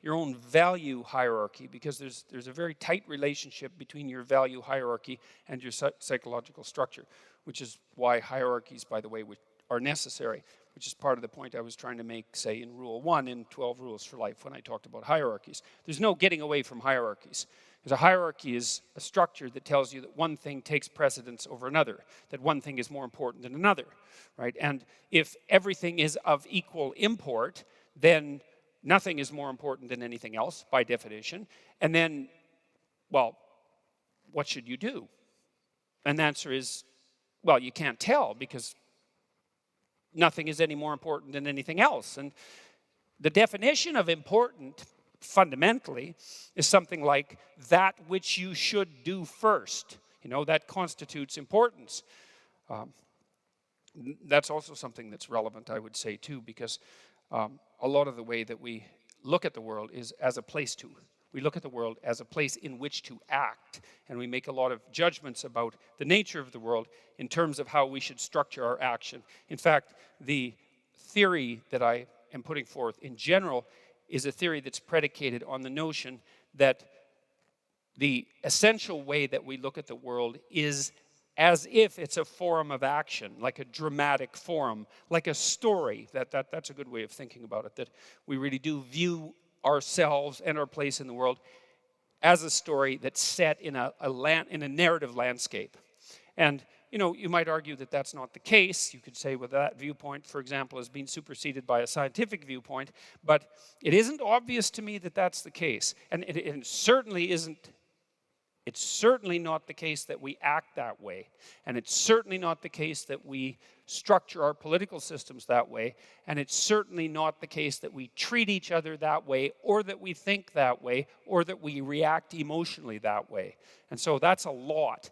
your own value hierarchy, because there's a very tight relationship between your value hierarchy and your psychological structure, which is why hierarchies, by the way, are necessary, which is part of the point I was trying to make, say, in Rule 1 in 12 Rules for Life when I talked about hierarchies. There's no getting away from hierarchies. Because a hierarchy is a structure that tells you that one thing takes precedence over another, that one thing is more important than another, right? And if everything is of equal import, then nothing is more important than anything else, by definition. And then, well, what should you do? And the answer is, well, you can't tell, because nothing is any more important than anything else. And the definition of important, fundamentally, is something like that which you should do first. That constitutes importance. That's also something that's relevant, I would say, too, because a lot of the way that we look at the world is as a place to. We look at the world as a place in which to act, and we make a lot of judgments about the nature of the world in terms of how we should structure our action. In fact, the theory that I am putting forth in general is a theory that's predicated on the notion that the essential way that we look at the world is as if it's a forum of action, like a dramatic forum, like a story. That's a good way of thinking about it, that we really do view ourselves and our place in the world as a story that's set in a narrative landscape. And you might argue that that's not the case. You could say, well, that viewpoint, for example, has been superseded by a scientific viewpoint, but it isn't obvious to me that that's the case. And it certainly isn't. It's certainly not the case that we act that way. And it's certainly not the case that we structure our political systems that way. And it's certainly not the case that we treat each other that way, or that we think that way, or that we react emotionally that way. And so that's a lot.